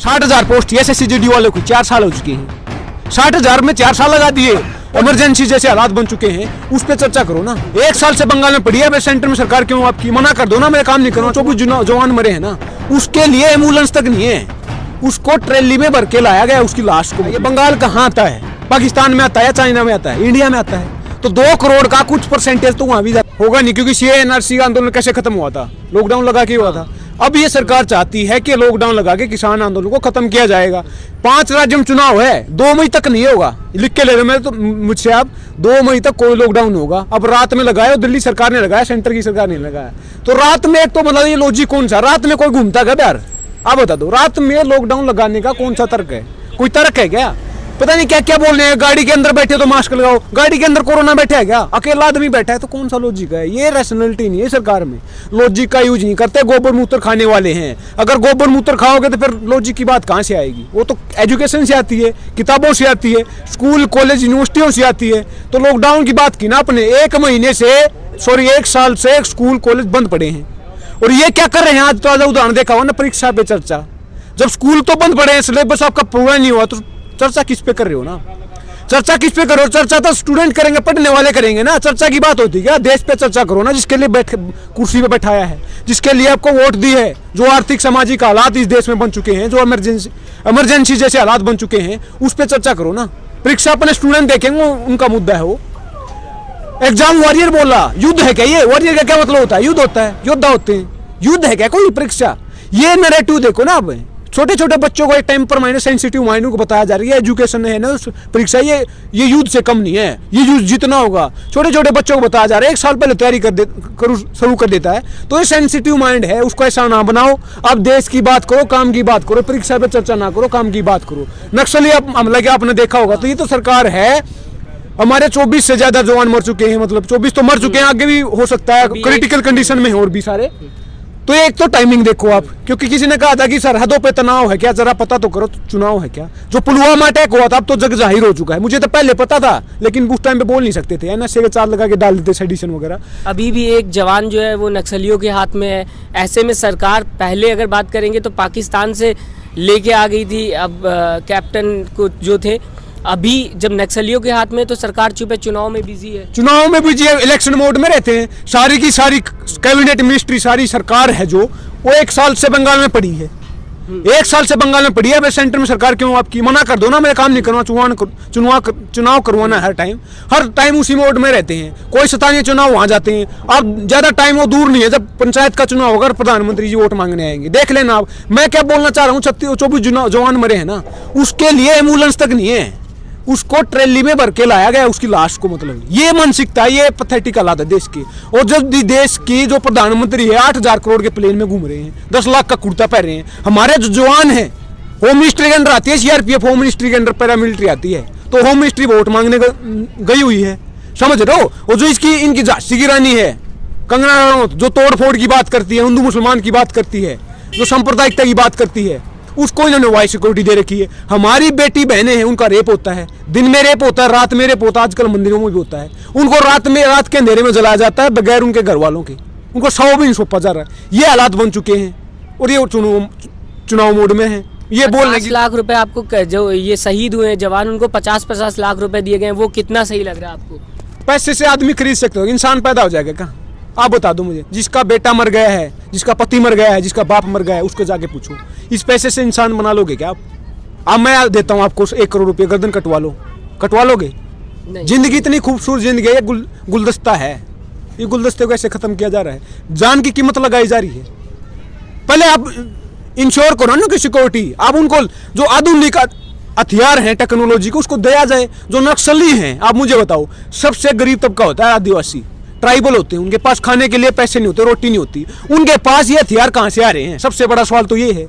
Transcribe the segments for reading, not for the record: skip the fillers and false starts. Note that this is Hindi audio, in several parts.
60,000 पोस्ट SSC-GD वालों की 4 साल हो चुके हैं। 60,000 में 4 साल लगा दिए। इमरजेंसी जैसे हालात बन चुके हैं, उस पर चर्चा करो ना। 1 साल से बंगाल में पड़ी है, सेंटर में सरकार क्यों आपकी मना कर दो ना, मैं काम नहीं करूँ। 24 जवान मरे हैं ना, उसके लिए एम्बुलेंस तक नहीं है, उसको ट्रेली में भर के लाया गया उसकी लाश को। ये बंगाल कहाँ आता है? पाकिस्तान में आता है, चाइना में आता है, इंडिया में आता है। तो 2 करोड़ का कुछ परसेंटेज तो वहां भी होगा नहीं, क्योंकि CA-NRC का आंदोलन कैसे खत्म हुआ था? लॉकडाउन लगा के हुआ था। अब ये सरकार चाहती है कि लॉकडाउन लगा के किसान आंदोलन को खत्म किया जाएगा। 5 राज्यों में चुनाव है, 2 मई तक नहीं होगा, लिख के ले रहे मैं तो मुझसे आप। 2 मई तक कोई लॉकडाउन होगा। अब रात में लगाया, दिल्ली सरकार ने लगाया, सेंटर की सरकार ने लगाया। तो रात में एक तो मतलब ये लॉजिक कौन सा? रात में कोई घूमता क्या यार? आप बता दो, रात में लॉकडाउन लगाने का कौन सा तर्क है? कोई तर्क है क्या? पता नहीं क्या क्या बोल रहे हैं। गाड़ी के अंदर बैठे तो मास्क लगाओ, गाड़ी के अंदर कोरोना बैठा है क्या? अकेला आदमी बैठा है तो कौन सा लॉजिक है? ये रैशनैलिटी नहीं है सरकार में, लॉजिक का यूज नहीं करते। गोबर मूत्र खाने वाले हैं, अगर गोबर मूत्र खाओगे तो फिर लॉजिक की बात कहाँ से आएगी? वो तो एजुकेशन से आती है, किताबों से आती है, स्कूल कॉलेज यूनिवर्सिटियों से आती है। तो लॉकडाउन की बात की ना अपने, 1 साल से स्कूल कॉलेज बंद पड़े हैं। और ये क्या कर रहे हैं? आज तो आज उदाहरण देखा हो ना, परीक्षा पे चर्चा। जब स्कूल तो बंद पड़े हैं, सिलेबस आपका पूरा नहीं हुआ, तो चर्चा किस पे कर रहे हो ना? चर्चा किस पे करो? चर्चा तो स्टूडेंट करेंगे, पढ़ने वाले करेंगे ना। चर्चा की बात होती है क्या? देश पे चर्चा करो ना, जिसके लिए कुर्सी पे बैठाया है, जिसके लिए आपको वोट दी है। जो आर्थिक सामाजिक हालात इस देश में बन चुके हैं, जो इमरजेंसी जैसे हालात बन चुके हैं, उस पर चर्चा करो ना। परीक्षा अपने स्टूडेंट देखेंगे, उनका मुद्दा है वो। एग्जाम वॉरियर बोला, युद्ध है क्या ये? वॉरियर का क्या मतलब होता है? युद्ध होता है, योद्धा होते हैं। युद्ध है क्या कोई परीक्षा? ये नैरेटिव देखो ना। अब छोटे छोटे बच्चों को एक टाइम पर माइनस सेंसिटिव माइंड को बताया जा रही है, एजुकेशन है ना परीक्षा, ये युद्ध से कम नहीं है, ये युद्ध जीतना होगा। छोटे छोटे बच्चों को बताया जा रहा है, 1 साल पहले तैयारी शुरू कर देता है। तो ये सेंसिटिव माइंड है, उसको ऐसा ना बनाओ। अब देश की बात करो, काम की बात करो, परीक्षा पे चर्चा ना करो, काम की बात करो। नक्सली हमला क्या आपने देखा होगा? तो ये तो सरकार है, हमारे 24 से ज्यादा जवान मर चुके हैं, मतलब 24 तो मर चुके हैं, आगे भी हो सकता है, क्रिटिकल कंडीशन में और भी सारे। तो एक तो टाइमिंग देखो आप, क्योंकि किसी ने कहा था कि सरहदों पे तनाव है क्या, जरा पता तो करो, चुनाव है क्या? जो पुलवामा अटैक हुआ था अब तो जग जाहिर हो चुका है। मुझे तो पहले पता था, लेकिन उस टाइम पे बोल नहीं सकते थे, NSA के 4 लगा के डाल देते सेडिशन वगैरह। अभी भी एक जवान जो है वो नक्सलियों के हाथ में है। ऐसे में सरकार पहले अगर बात करेंगे तो पाकिस्तान से लेके आ गई थी, अब कैप्टन को जो थे। अभी जब नक्सलियों के हाथ में तो सरकार चुप है, चुनाव में बिजी है। चुनाव में बिजी है, इलेक्शन मोड में रहते हैं। सारी की सारी कैबिनेट मिनिस्ट्री, सारी सरकार है जो, वो 1 साल से बंगाल में पड़ी है। 1 साल से बंगाल में पड़ी है। सेंटर में सरकार क्यों आपकी? मना कर दो ना, मैं काम नहीं करूँगा। चुनाव करवाना हर टाइम उसी मोड में रहते हैं। कोई स्थानीय चुनाव वहां जाते हैं। अब ज्यादा टाइम वो दूर नहीं है जब पंचायत का चुनाव होगा, प्रधानमंत्री जी वोट मांगने आएंगे, देख लेना आप। मैं क्या बोलना चाह रहा हूँ, 24 जवान मरे हैं ना, उसके लिए एम्बुलेंस तक नहीं है, उसको ट्रेली में भर के लाया गया उसकी लाश को। मतलब ये मानसिकता, ये पैथेटिक हालात है देश की। और जब देश की जो प्रधानमंत्री है 8,000 करोड़ के प्लेन में घूम रहे हैं, 10 लाख का कुर्ता पहन रहे हैं। हमारे जो जवान है, होम मिनिस्ट्री के अंदर आती है CRPF, होम मिनिस्ट्री के अंदर पैरामिलिट्री आती है, तो होम मिनिस्ट्री वोट मांगने गई हुई है, समझ रहे हो? और जो इनकी झांसी की रानी है कंगना रनौत, जो तोड़ फोड़ की बात करती है, हिंदू मुसलमान की बात करती है, जो सांप्रदायिकता की बात करती है, उसको इन्होंने वाई सिक्योरिटी दे रखी है। हमारी बेटी बहनें हैं, उनका रेप होता है, दिन में रेप होता है, रात में रेप होता है, आजकल मंदिरों में भी होता है। उनको रात के अंधेरे में जलाया जाता है बगैर उनके घर वालों के, उनको शव भी नहीं सौंपा जा रहा है। ये हालात बन चुके हैं और ये चुनाव मोड में है। ये बोल 50 लाख रुपए आपको, जो ये शहीद हुए जवान, उनको 50-50 लाख रुपए दिए गए, वो कितना सही लग रहा है आपको? पैसे से आदमी खरीद सकते हो, इंसान पैदा हो जाएगा क्या? आप बता दो मुझे। जिसका बेटा मर गया है, जिसका पति मर गया है, जिसका बाप मर गया है, उसको जाके पूछो, इस पैसे से इंसान बना लोगे क्या आप? अब मैं देता हूँ आपको 1 करोड़ रुपये, गर्दन कटवा लोगे? जिंदगी इतनी खूबसूरत जिंदगी है, गुलदस्ता है, ये गुलदस्ते को ऐसे खत्म किया जा रहा है। जान की कीमत लगाई जा रही है। पहले आप इंश्योर करो ना कि सिक्योरिटी, आप उनको जो आधुनिक हथियार हैं टेक्नोलॉजी को, उसको दिया जाए। जो नक्सली हैं, आप मुझे बताओ, सबसे गरीब तबका होता है आदिवासी, ट्राइबल होते हैं, उनके पास खाने के लिए पैसे नहीं होते, रोटी नहीं होती, उनके पास ये हथियार कहाँ से आ रहे हैं? सबसे बड़ा सवाल तो ये है।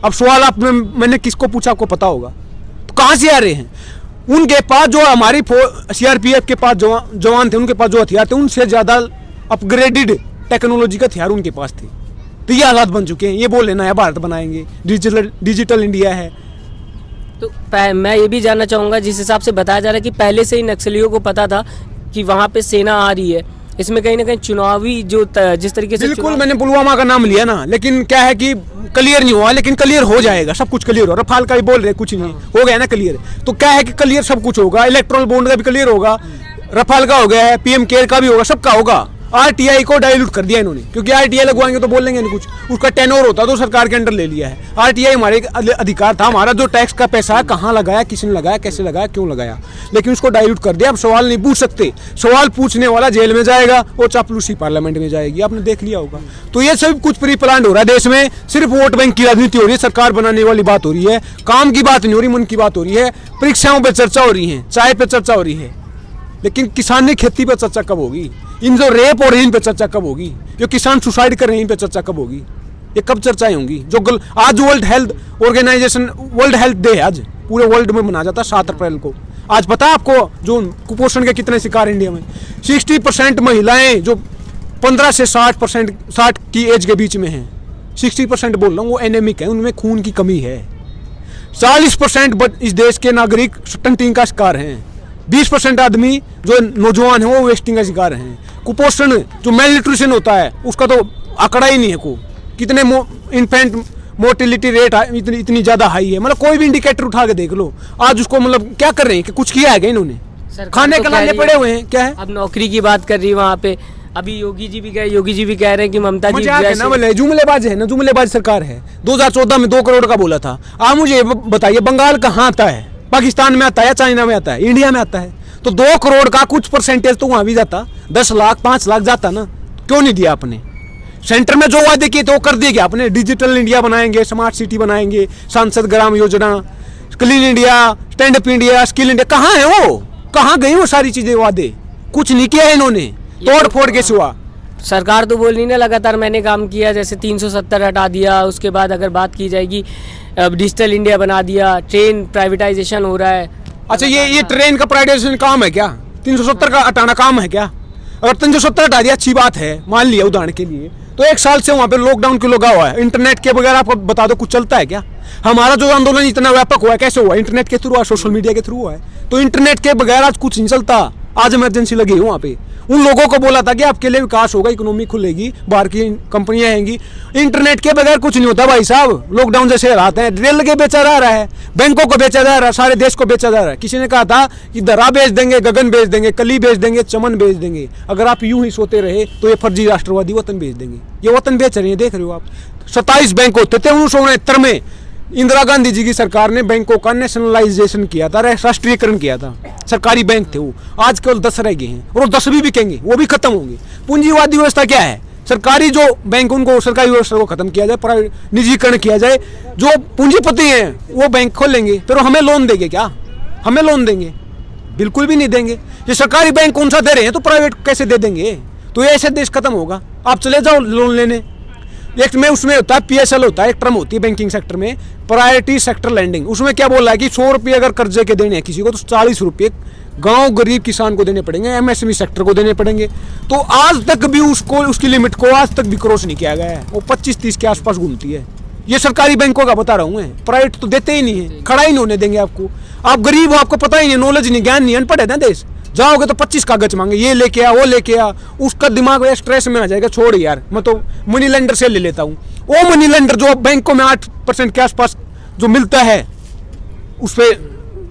अब सवाल मैंने किसको पूछा आपको पता होगा, तो कहाँ से आ रहे हैं? उनके पास जो हमारी CRPF के पास जवान थे, उनके पास जो हथियार थे, उनसे ज्यादा अपग्रेडेड टेक्नोलॉजी का हथियार उनके पास थे। तो ये हालात बन चुके हैं। ये बोल लेना है भारत बनाएंगे, डिजिटल इंडिया है। तो मैं ये भी जानना चाहूँगा, जिस हिसाब से बताया जा रहा है कि पहले से ही नक्सलियों को पता था कि वहाँ पे सेना आ रही है, इसमें कहीं ना कहीं चुनावी जो जिस तरीके से बिल्कुल, मैंने पुलवामा का नाम लिया ना, लेकिन क्या है कि क्लियर नहीं हुआ, लेकिन क्लियर हो जाएगा, सब कुछ क्लियर हो। रफाल का भी बोल रहे कुछ नहीं हो गया ना क्लियर, तो क्या है कि क्लियर सब कुछ होगा। इलेक्ट्रल बॉन्ड का भी क्लियर होगा, रफाल का हो गया है, पीएम केयर का भी होगा, सबका होगा। आरटीआई को डाइल्यूट कर दिया इन्होंने, क्योंकि आरटीआई लगवाएंगे तो बोलेंगे नहीं कुछ, उसका टेनोर होता तो सरकार के अंडर ले लिया है। आरटीआई हमारे अधिकार था, हमारा जो टैक्स का पैसा है कहाँ लगाया, किसने लगाया, कैसे लगाया, क्यों लगाया, लेकिन उसको डाइल्यूट कर दिया। अब सवाल नहीं पूछ सकते, सवाल पूछने वाला जेल में जाएगा और चापलूसी पार्लियामेंट में जाएगी, आपने देख लिया होगा। तो ये सब कुछ प्री प्लान हो रहा है देश में, सिर्फ वोट बैंक की राजनीति हो रही है, सरकार बनाने वाली बात हो रही है, काम की बात नहीं हो रही, मन की बात हो रही है। परीक्षाओं पर चर्चा हो रही है, चाय पर चर्चा हो रही है, लेकिन किसानी खेती पर चर्चा कब होगी? इन जो रेप हो रही है इन पर चर्चा कब होगी? जो किसान सुसाइड कर रहे हैं इन पर चर्चा कब होगी? ये कब चर्चाएं होंगी? जो आज world health organization, world health day आज पूरे वर्ल्ड में मनाया जाता है 7 अप्रैल को। आज पता है आपको जो कुपोषण के कितने शिकार इंडिया में? 60% महिलाएं जो 15 से 60% 60 की एज के बीच में हैं, 60% बोल रहा हूँ, वो एनेमिक है, उनमें खून की कमी है। 40% इस देश के नागरिक स्टंटिंग का शिकार हैं। 20% आदमी जो नौजवान है वो वेस्टिंग का शिकार हैं। कुपोषण जो मेल न्यूट्रिशन होता है उसका तो आंकड़ा ही नहीं है को, कितने इन्फेंट मोर्टिलिटी रेट इतनी ज़्यादा हाई है। मतलब कोई भी इंडिकेटर उठा के देख लो, आज उसको मतलब क्या कर रहे हैं कि कुछ किया है क्या इन्होंने? खाने के लाले पड़े हुए हैं, क्या है? अब नौकरी की बात कर रही है वहाँ पे, अभी योगी जी भी कह रहे हैं कि ममता जी ना जुमलेबाज है ना, जुमलेबाज सरकार है। 2014 में 2 करोड़ का बोला था। आप मुझे बताइए बंगाल कहाँ आता है? पाकिस्तान में आता है, चाइना में आता है, इंडिया में आता है? तो 2 करोड़ का कुछ परसेंटेज तो वहां भी जाता, 10 लाख 5 लाख जाता ना, क्यों नहीं दिया आपने? सेंटर में जो वादे किए थे वो कर दिए क्या आपने? डिजिटल इंडिया बनाएंगे, स्मार्ट सिटी बनाएंगे, सांसद Gram Yojana, clean India, stand up India, skill India, कहाँ है वो? कहाँ गई वो सारी चीजें, वादे? कुछ नहीं किया है इन्होंने, तोड़ फोड़ के सिवा। सरकार तो बोल रही ना लगातार मैंने काम किया, जैसे 370 हटा दिया, उसके बाद अगर बात की जाएगी डिजिटल इंडिया बना दिया, ट्रेन प्राइवेटाइजेशन हो रहा है। अच्छा, ये ट्रेन का प्राइवेटाइजेशन काम है क्या? 370 का हटाना काम है क्या? अगर 370 हटा दिया अच्छी बात है, मान लिया उदाहरण के लिए, तो 1 साल से वहाँ पे लॉकडाउन क्यों लगा हुआ है? इंटरनेट के बगैर आपको बता दो कुछ चलता है क्या? हमारा जो आंदोलन इतना व्यापक हुआ है कैसे हुआ? इंटरनेट के थ्रू हुआ, सोशल मीडिया के थ्रू हुआ है। तो इंटरनेट के बगैर आज कुछ नहीं चलता। आज इमरजेंसी लगी है वहाँ पे, उन लोगों को बोला था कि आपके लिए विकास होगा, इकोनॉमी खुलेगी, बाहर की कंपनियां आएंगी। इंटरनेट के बगैर कुछ नहीं होता भाई साहब। लॉकडाउन जैसे हालात हैं, रेल के बेचा जा रहा है, बैंकों को बेचा जा रहा है, सारे देश को बेचा जा रहा है। किसी ने कहा था कि दरा बेच देंगे, गगन बेच देंगे, कली बेच देंगे, चमन बेच देंगे। अगर आप यूं ही सोते रहे तो ये फर्जी राष्ट्रवादी वतन बेच देंगे। ये वतन बेच रहे हैं, देख रहे हो आप। 27 बैंक होते थे 1969 में। इंदिरा गांधी जी की सरकार ने बैंकों का नेशनलाइजेशन किया था, राष्ट्रीयकरण किया था। सरकारी बैंक थे वो, आज केवल 10 रह गए हैं, और 10 भी बिकेंगे, वो भी खत्म होंगे। पूंजीवादी व्यवस्था क्या है? सरकारी जो बैंक, उनको सरकारी व्यवस्था को खत्म किया जाए, प्राइवेट निजीकरण किया जाए। जो पूंजीपति हैं वो बैंक खोलेंगे, फिर हमें लोन देंगे क्या? हमें लोन देंगे? बिल्कुल भी नहीं देंगे। ये सरकारी बैंक कौन सा दे रहे हैं तो प्राइवेट कैसे दे देंगे? तो ये ऐसे देश खत्म होगा। आप चले जाओ लोन लेने, एक में उसमें होता है PSL होता है, एक टर्म होती है बैंकिंग सेक्टर में, प्रायोरिटी सेक्टर लैंडिंग। उसमें क्या बोल रहा है कि 100 रुपये अगर कर्जे के देने हैं किसी को तो 40 रुपये गांव गरीब किसान को देने पड़ेंगे, MSME सेक्टर को देने पड़ेंगे। तो आज तक भी उसको, उसकी लिमिट को आज तक भी क्रॉस नहीं किया गया है। वो 25-30 के आसपास घूमती है। ये सरकारी बैंकों का बता रहा हूँ मैं, प्राइवेट तो देते ही नहीं है, खड़ा ही नहीं होने देंगे आपको। आप गरीब हो, आपको पता ही नहीं, नॉलेज नहीं, ज्ञान नहीं, अनपढ़ है ना देश। जाओगे तो 25 कागज मांगे, ये लेके आ, वो लेके आ, उसका दिमाग स्ट्रेस में आ जाएगा। छोड़ यार, मैं तो मनी लेंडर से ले लेता हूँ। वो मनी लेंडर जो बैंकों में 8% के आसपास जो मिलता है, उस पे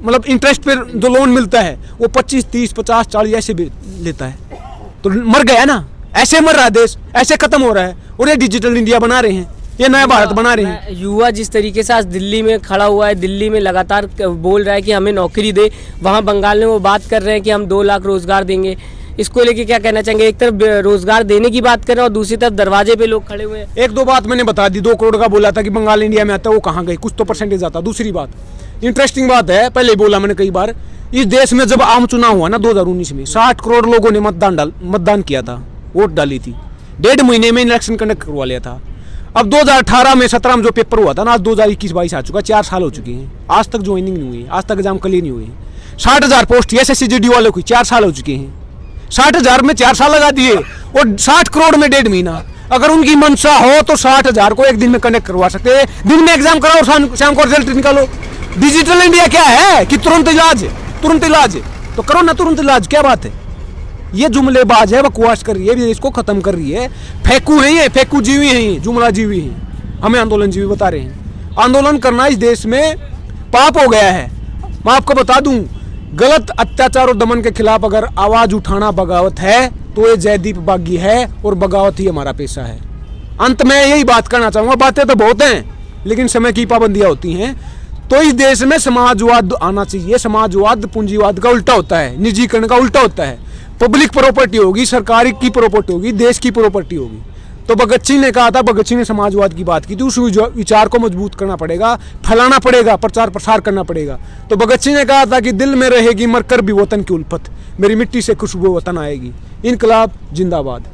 मतलब इंटरेस्ट पे जो लोन मिलता है वो 25, 30, 50, 40 ऐसे भी लेता है। तो मर गया ना, ऐसे मर रहा है देश, ऐसे खत्म हो रहा है। और ये डिजिटल इंडिया बना रहे हैं, ये नया भारत बना रहे हैं। युवा जिस तरीके से आज दिल्ली में खड़ा हुआ है, दिल्ली में लगातार बोल रहा है कि हमें नौकरी दे, वहाँ बंगाल में वो बात कर रहे हैं कि हम 2 लाख रोजगार देंगे। इसको लेके क्या कहना चाहेंगे? एक तरफ रोजगार देने की बात कर रहे हैं और दूसरी तरफ दरवाजे पे लोग खड़े हुए हैं। 1-2 बात मैंने बता दी। 2 करोड़ का बोला था कि बंगाल इंडिया में आता है, वो कहाँ गए? कुछ तो परसेंटेज आता। दूसरी बात, इंटरेस्टिंग बात है, पहले ही बोला मैंने कई बार, इस देश में जब आम चुनाव हुआ ना 2019 में, 60 करोड़ लोगों ने मतदान किया था, वोट डाली थी। 1.5 महीने में इलेक्शन कंडक्ट करवा लिया था। अब 2018 में 17 में जो पेपर हुआ था ना, आज 2021-22 आ चुका, 4 साल हो चुके हैं। आज तक ज्वाइनिंग नहीं हुई, आज तक एग्जाम क्लियर नहीं हुए। 60,000 पोस्ट SSC GD वालों की 4 साल हो चुके हैं। 60,000 में 4 साल लगा दिए, और 60 करोड़ में 1.5 महीना। अगर उनकी मंशा हो तो 60,000 को एक दिन में कनेक्ट करवा सकते हैं। दिन में एग्जाम कराओ, शाम को रिजल्ट निकालो। डिजिटल इंडिया क्या है कि तुरंत इलाज, तुरंत इलाज तो करो ना, तुरंत इलाज, क्या बात है? ये जुमलेबाज है, बकवास कर रही है, ये इसको खत्म कर रही है। फेंकू है ये, फेंकू जीवी है ये, जुमला जीवी है, हमें आंदोलन जीवी बता रहे हैं। आंदोलन करना इस देश में पाप हो गया है। मैं आपको बता दूं, गलत अत्याचार और दमन के खिलाफ अगर आवाज उठाना बगावत है तो ये जयदीप बागी है और बगावत ही हमारा पेशा है। अंत में यही बात करना चाहूंगा, बातें तो बहुत हैं लेकिन समय की पाबंदियां होती हैं। तो इस देश में समाजवाद आना चाहिए। समाजवाद पूंजीवाद का उल्टा होता है, निजीकरण का उल्टा होता है। पब्लिक प्रॉपर्टी होगी, सरकारी की प्रॉपर्टी होगी, देश की प्रॉपर्टी होगी। तो भगत सिंह ने कहा था, भगत सिंह ने समाजवाद की बात की थी, उस विचार को मजबूत करना पड़ेगा, फैलाना पड़ेगा, प्रचार प्रसार करना पड़ेगा। तो भगत सिंह ने कहा था कि दिल में रहेगी मरकर भी वतन की उल्फत, मेरी मिट्टी से खुशबू वतन आएगी। इनकलाब जिंदाबाद।